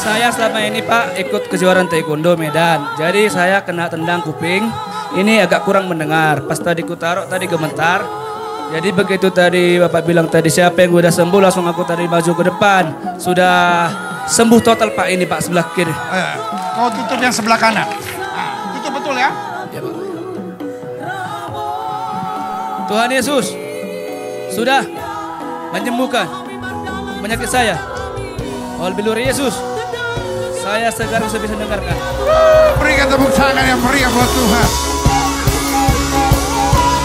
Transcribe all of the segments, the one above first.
Saya selama ini Pak ikut kejuaraan taekwondo Medan. Jadi saya kena tendang kuping. Ini agak kurang mendengar. Pas tadi ku taruh tadi gemetar. Jadi begitu tadi Bapak bilang tadi siapa yang udah sembuh, langsung aku tadi maju ke depan. Sudah sembuh total Pak ini Pak sebelah kiri. Kau tutup yang sebelah kanan. Nah, tutup betul ya. Ya, Pak. Tuhan Yesus sudah menyembuhkan penyakit saya. Haleluya Yesus. Saya sekarang bisa dengarkan. Berikan tepuk tangan yang meriah buat Tuhan.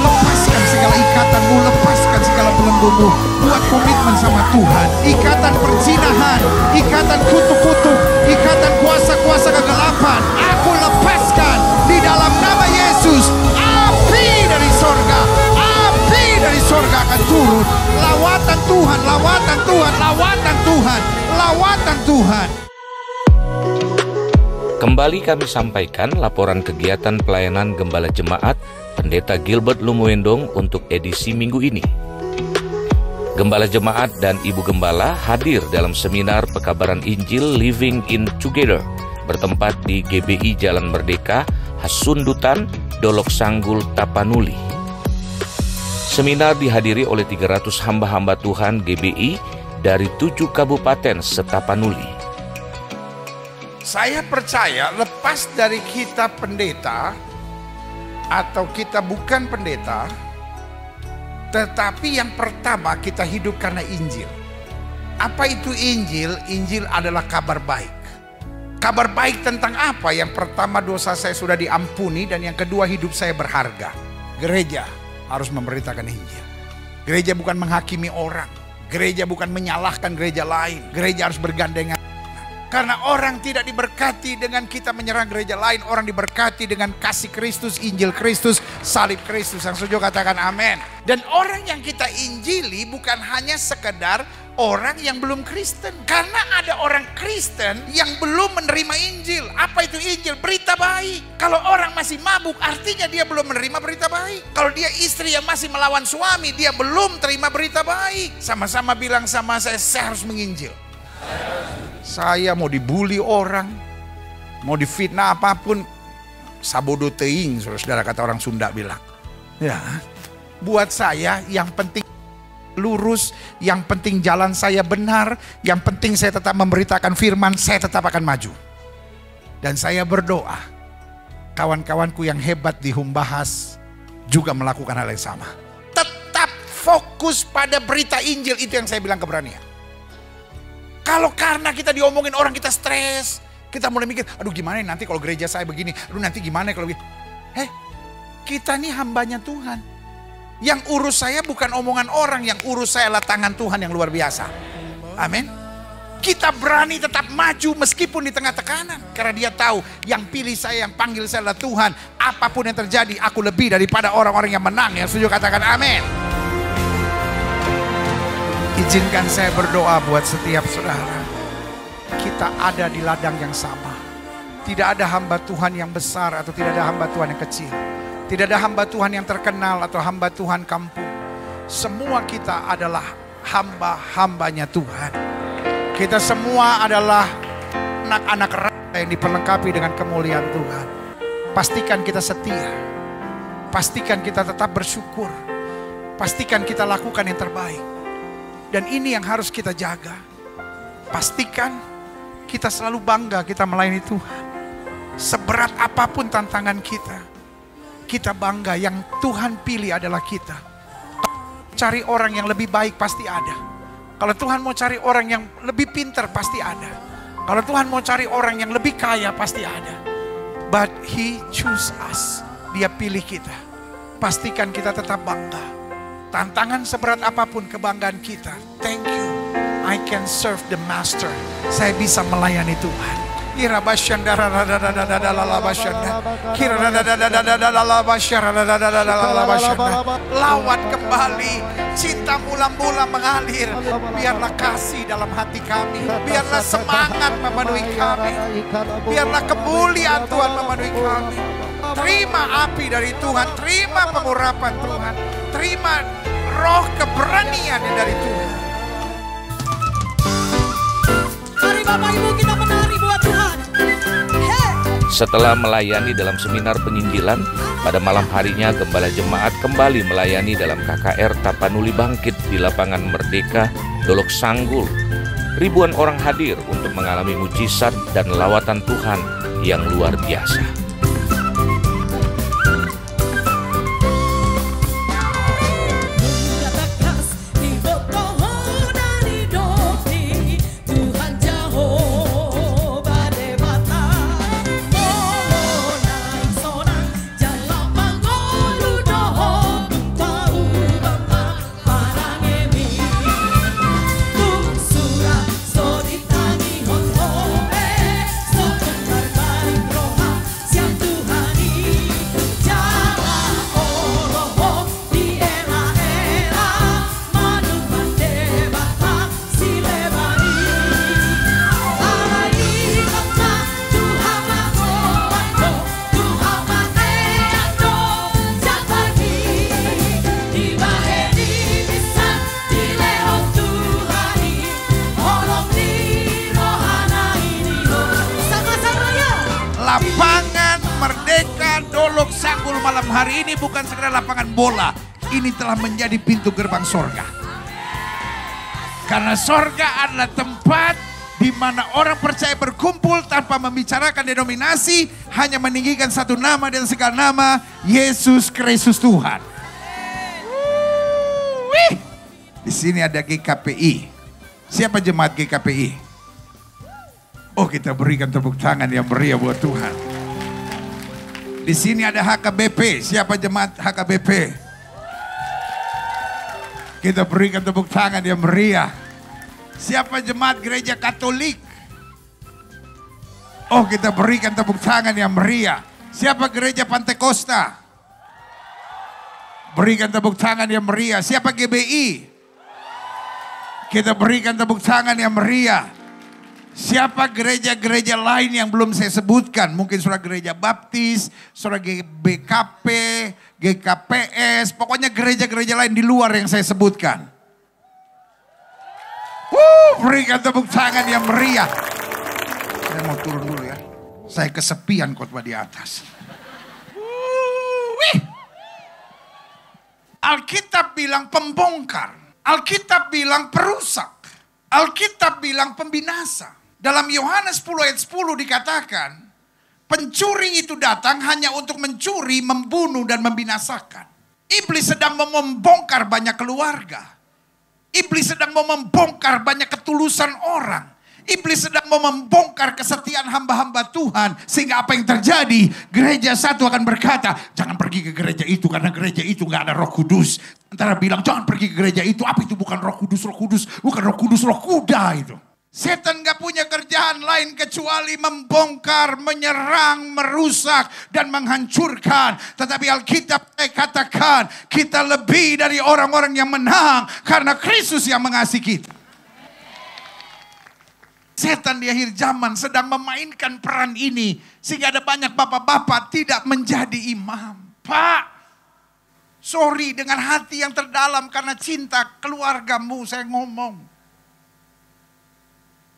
Lepaskan segala ikatanmu, lepaskan segala belenggumu. Buat komitmen sama Tuhan. Ikatan perzinahan, ikatan kutuk-kutuk, ikatan kuasa-kuasa kegelapan. Aku lepaskan di dalam nama Yesus. Api dari sorga, api dari sorga akan turun. Lawatan Tuhan, lawatan Tuhan, lawatan Tuhan, lawatan Tuhan. Kembali kami sampaikan laporan kegiatan pelayanan Gembala Jemaat Pendeta Gilbert Lumuendong untuk edisi minggu ini. Gembala Jemaat dan Ibu Gembala hadir dalam seminar pekabaran Injil Living in Together bertempat di GBI Jalan Merdeka, Hasundutan, Dolok Sanggul, Tapanuli. Seminar dihadiri oleh 300 hamba-hamba Tuhan GBI dari 7 kabupaten setapanuli. Saya percaya lepas dari kita pendeta atau kita bukan pendeta, tetapi yang pertama kita hidup karena Injil. Apa itu Injil? Injil adalah kabar baik. Kabar baik tentang apa? Yang pertama dosa saya sudah diampuni dan yang kedua hidup saya berharga. Gereja harus memberitakan Injil. Gereja bukan menghakimi orang. Gereja bukan menyalahkan gereja lain. Gereja harus bergandengan. Karena orang tidak diberkati dengan kita menyerang gereja lain. Orang diberkati dengan kasih Kristus, Injil Kristus, salib Kristus. Yang setuju katakan amin. Dan orang yang kita injili bukan hanya sekedar orang yang belum Kristen. Karena ada orang Kristen yang belum menerima Injil. Apa itu Injil? Berita baik. Kalau orang masih mabuk artinya dia belum menerima berita baik. Kalau dia istri yang masih melawan suami, dia belum terima berita baik. Sama-sama bilang sama saya harus menginjil. Saya mau dibully orang, mau difitnah apapun, sabodo teing, saudara kata orang Sunda bilang. Ya, buat saya yang penting lurus, yang penting jalan saya benar, yang penting saya tetap memberitakan firman, saya tetap akan maju. Dan saya berdoa, kawan-kawanku yang hebat di Humbahas juga melakukan hal yang sama. Tetap fokus pada berita Injil, itu yang saya bilang keberanian. Kalau karena kita diomongin orang kita stres, kita mulai mikir, aduh gimana nanti kalau gereja saya begini, aduh nanti gimana kalau begini. Kita nih hambanya Tuhan. Yang urus saya bukan omongan orang, yang urus saya adalah tangan Tuhan yang luar biasa. Amin. Kita berani tetap maju meskipun di tengah tekanan. Karena dia tahu yang pilih saya, yang panggil saya adalah Tuhan. Apapun yang terjadi, aku lebih daripada orang-orang yang menang. Yang setuju katakan amin. Izinkan saya berdoa buat setiap saudara. Kita ada di ladang yang sama. Tidak ada hamba Tuhan yang besar atau tidak ada hamba Tuhan yang kecil. Tidak ada hamba Tuhan yang terkenal atau hamba Tuhan kampung. Semua kita adalah hamba-hambanya Tuhan. Kita semua adalah anak-anak raja yang diperlengkapi dengan kemuliaan Tuhan. Pastikan kita setia. Pastikan kita tetap bersyukur. Pastikan kita lakukan yang terbaik. Dan ini yang harus kita jaga. Pastikan kita selalu bangga kita melayani Tuhan. Seberat apapun tantangan kita, kita bangga yang Tuhan pilih adalah kita. Cari orang yang lebih baik pasti ada. Kalau Tuhan mau cari orang yang lebih pintar pasti ada. Kalau Tuhan mau cari orang yang lebih kaya pasti ada. But He choose us. Dia pilih kita. Pastikan kita tetap bangga. Tantangan seberat apapun kebanggaan kita. Thank you. I can serve the master. Saya bisa melayani Tuhan. Lawat kembali. Cinta mula-mula mengalir. Biarlah kasih dalam hati kami. Biarlah semangat memenuhi kami. Biarlah kemuliaan Tuhan memenuhi kami. Terima api dari Tuhan. Terima pengurapan Tuhan. Terima roh keberanian dari Tuhan. Mari Bapak Ibu kita menari. Setelah melayani dalam seminar penginjilan, pada malam harinya Gembala Jemaat kembali melayani dalam KKR Tapanuli Bangkit di lapangan Merdeka, Dolok Sanggul. Ribuan orang hadir untuk mengalami mujizat dan lawatan Tuhan yang luar biasa. Lapangan Merdeka Dolok Sanggul malam hari ini bukan sekedar lapangan bola. Ini telah menjadi pintu gerbang sorga. Karena sorga adalah tempat di mana orang percaya berkumpul tanpa membicarakan denominasi, hanya meninggikan satu nama dan segala nama, Yesus Kristus Tuhan. Di sini ada GKPI. Siapa jemaat GKPI? Oh, kita berikan tepuk tangan yang meriah buat Tuhan. Di sini ada HKBP. Siapa jemaat HKBP? Kita berikan tepuk tangan yang meriah. Siapa jemaat gereja Katolik? Oh, kita berikan tepuk tangan yang meriah. Siapa gereja Pantekosta? Berikan tepuk tangan yang meriah. Siapa GBI? Kita berikan tepuk tangan yang meriah. Siapa gereja-gereja lain yang belum saya sebutkan? Mungkin saudara gereja Baptis, saudara GBKP, GKPS, pokoknya gereja-gereja lain di luar yang saya sebutkan. Berikan tepuk tangan yang meriah. Saya mau turun dulu ya. Saya kesepian khotbah di atas. Alkitab bilang pembongkar. Alkitab bilang perusak. Alkitab bilang pembinasa. Dalam Yohanes 10 ayat 10 dikatakan, pencuri itu datang hanya untuk mencuri, membunuh, dan membinasakan. Iblis sedang membongkar banyak keluarga. Iblis sedang membongkar banyak ketulusan orang. Iblis sedang membongkar kesetiaan hamba-hamba Tuhan. Sehingga apa yang terjadi, gereja satu akan berkata, jangan pergi ke gereja itu karena gereja itu gak ada Roh Kudus. Antara bilang, jangan pergi ke gereja itu, apa itu bukan Roh Kudus, bukan Roh Kudus, Roh Kuda itu. Setan gak punya kerjaan lain kecuali membongkar, menyerang, merusak, dan menghancurkan. Tetapi Alkitab katakan, kita lebih dari orang-orang yang menang karena Kristus yang mengasihi kita. Setan di akhir zaman sedang memainkan peran ini. Sehingga ada banyak bapak-bapak tidak menjadi imam. Pak, sorry dengan hati yang terdalam karena cinta keluargamu saya ngomong.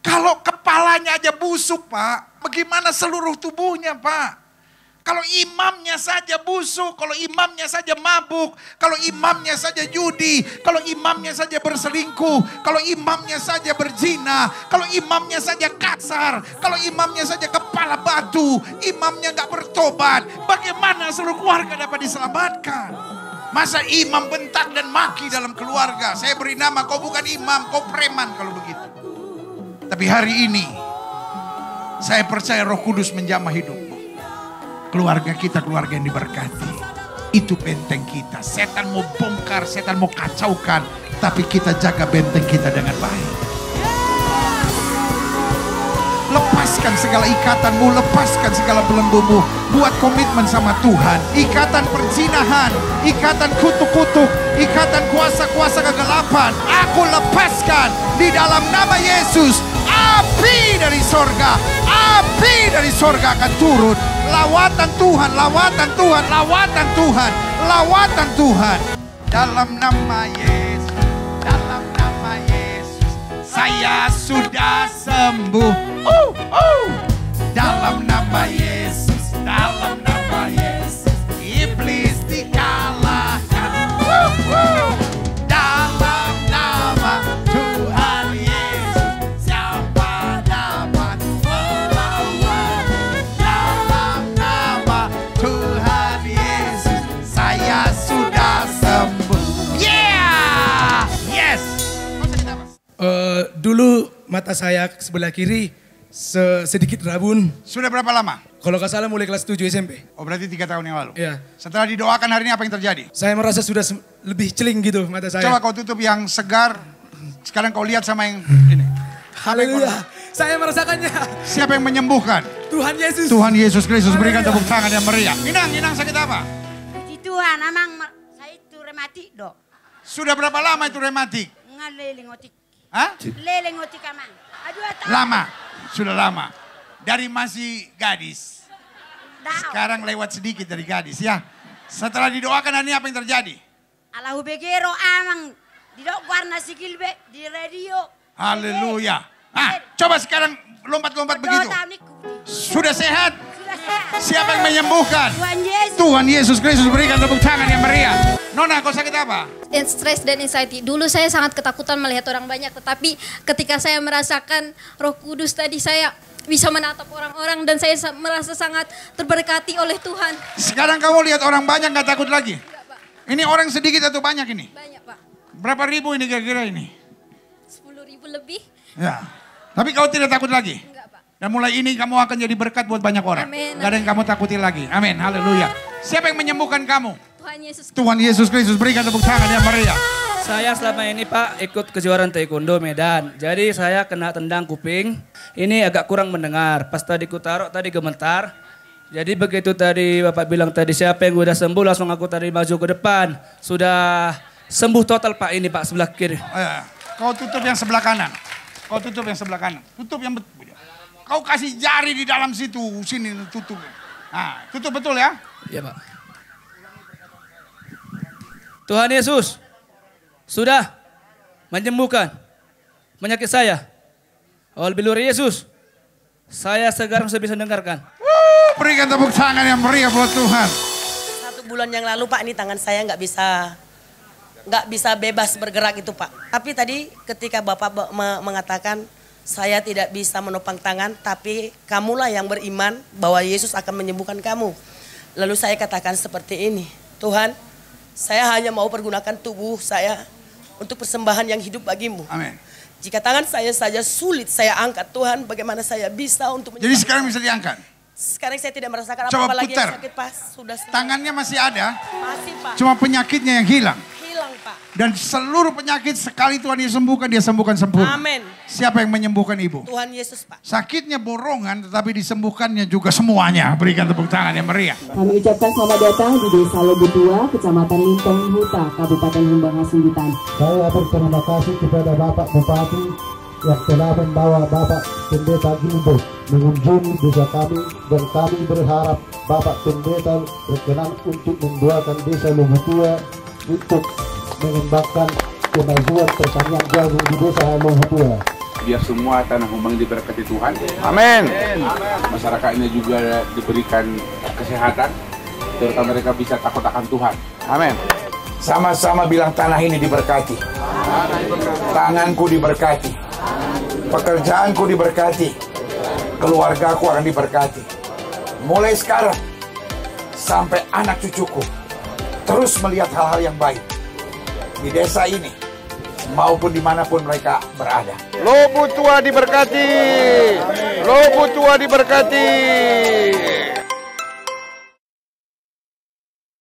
Kalau kepalanya aja busuk Pak, bagaimana seluruh tubuhnya Pak? Kalau imamnya saja busuk, kalau imamnya saja mabuk, kalau imamnya saja judi, kalau imamnya saja berselingkuh, kalau imamnya saja berzina, kalau imamnya saja kasar, kalau imamnya saja kepala batu, imamnya gak bertobat, bagaimana seluruh keluarga dapat diselamatkan? Masa imam bentak dan maki dalam keluarga? Saya beri nama, kau bukan imam, kau preman kalau begitu. Tapi hari ini, saya percaya Roh Kudus menjamah hidupmu. Keluarga kita keluarga yang diberkati. Itu benteng kita. Setan mau bongkar, setan mau kacaukan. Tapi kita jaga benteng kita dengan baik. Lepaskan segala ikatanmu, lepaskan segala belenggumu. Buat komitmen sama Tuhan. Ikatan perzinahan, ikatan kutuk-kutuk, ikatan kuasa-kuasa kegelapan. Aku lepaskan di dalam nama Yesus. Api dari sorga, api dari sorga akan turun. Lawatan Tuhan, lawatan Tuhan, lawatan Tuhan, lawatan Tuhan. Dalam nama Yesus, dalam nama Yesus, saya sudah sembuh. Dalam nama Yesus. Dulu mata saya sebelah kiri sedikit rabun. Sudah berapa lama? Kalau nggak salah mulai kelas 7 SMP. Oh berarti 3 tahun yang lalu. Iya. Setelah didoakan hari ini apa yang terjadi? Saya merasa sudah lebih celing gitu mata saya. Coba kau tutup yang segar. Sekarang kau lihat sama yang ini. Haleluya. Saya merasakannya. Siapa yang menyembuhkan? Tuhan Yesus. Tuhan Yesus Kristus, berikan tepuk tangan yang meriah. Inang sakit apa? Puji Tuhan, amang saya itu rematik dok. Sudah berapa lama itu rematik? Ngaleleng otik. Hah? Leleng otik amang. Aduh, Lama, sudah lama. Dari masih gadis. Dao. Sekarang lewat sedikit dari gadis ya. Setelah didoakan hari ini apa yang terjadi? Alahu begero amang. Di dok warna sikilbe di radio. Haleluya. Coba sekarang lompat-lompat begitu. Sudah sehat? Sudah sehat. Siapa yang menyembuhkan? Tuhan Yesus. Tuhan Yesus Kristus, berikan tepuk tangan yang meriah. Nona, kau sakit apa? Stres dan anxiety. Dulu saya sangat ketakutan melihat orang banyak, tetapi ketika saya merasakan Roh Kudus tadi, saya bisa menatap orang-orang dan saya merasa sangat terberkati oleh Tuhan. Sekarang kamu lihat orang banyak nggak takut lagi? Enggak, Pak. Ini orang sedikit atau banyak ini? Banyak, Pak. Berapa ribu ini kira-kira ini? 10.000 lebih. Ya. Tapi kau tidak takut lagi? Enggak, Pak. Dan mulai ini kamu akan jadi berkat buat banyak orang. Amin. Gak ada yang kamu takuti lagi. Amin. Haleluya. Siapa yang menyembuhkan kamu? Tuhan Yesus. Tuhan Yesus Kristus, berikan tepuk tangan yang meriah. Saya selama ini Pak ikut kejuaraan taekwondo Medan. Jadi saya kena tendang kuping. Ini agak kurang mendengar. Pas tadi ku taruh tadi gemetar. Jadi begitu tadi Bapak bilang tadi siapa yang udah sembuh, langsung aku tadi maju ke depan. Sudah sembuh total Pak ini Pak sebelah kiri. Kau tutup yang sebelah kanan. Kau tutup yang sebelah kanan. Tutup yang betul. Kau kasih jari di dalam situ. Sini tutup. Nah, tutup betul ya. Iya Pak. Tuhan Yesus sudah menyembuhkan penyakit saya. Haleluya Yesus. Saya sekarang sudah bisa dengarkan. Berikan tepuk tangan yang meriah buat Tuhan. 1 bulan yang lalu Pak, ini tangan saya nggak bisa bebas bergerak itu Pak. Tapi tadi ketika Bapak mengatakan saya tidak bisa menopang tangan, tapi kamulah yang beriman bahwa Yesus akan menyembuhkan kamu. Lalu saya katakan seperti ini, Tuhan, saya hanya mau pergunakan tubuh saya untuk persembahan yang hidup bagimu. Amin. Jika tangan saya saja sulit saya angkat, Tuhan, bagaimana saya bisa untuk Jadi sekarang bisa diangkat? Sekarang saya tidak merasakan Coba apa-apa lagi putar. yang sakit Pak. Sudah Tangannya masih ada, masih Pak. cuma penyakitnya yang hilang. Hilang Pak. Dan seluruh penyakit sekali Tuhan Yesus sembuhkan, dia sembuhkan sempurna. Amin. Siapa yang menyembuhkan ibu? Tuhan Yesus Pak. Sakitnya borongan tetapi disembuhkannya juga semuanya. Berikan tepuk tangan yang meriah. Kami ucapkan selamat datang di Desa Lobutua, Kecamatan Lintong Huta, Kabupaten Humbang Hasundutan. Saya berterima kasih kepada Bapak Bupati yang telah membawa Bapak Pendeta Gilbert mengunjungi desa kami, dan kami berharap Bapak Pendeta berkenan untuk mendoakan Desa Lobutua untuk mengembangkan kemajuan pertanian jagung di Desa Lobutua. Biar semua tanah Humbang diberkati Tuhan. Amin. Masyarakatnya juga diberikan kesehatan, terutama mereka bisa takut akan Tuhan. Amin. Sama-sama bilang tanah ini diberkati. Tanganku diberkati. Pekerjaanku diberkati. Keluargaku akan diberkati. Mulai sekarang sampai anak cucuku terus melihat hal-hal yang baik di desa ini maupun dimanapun mereka berada. Lobutua diberkati. Lobutua diberkati.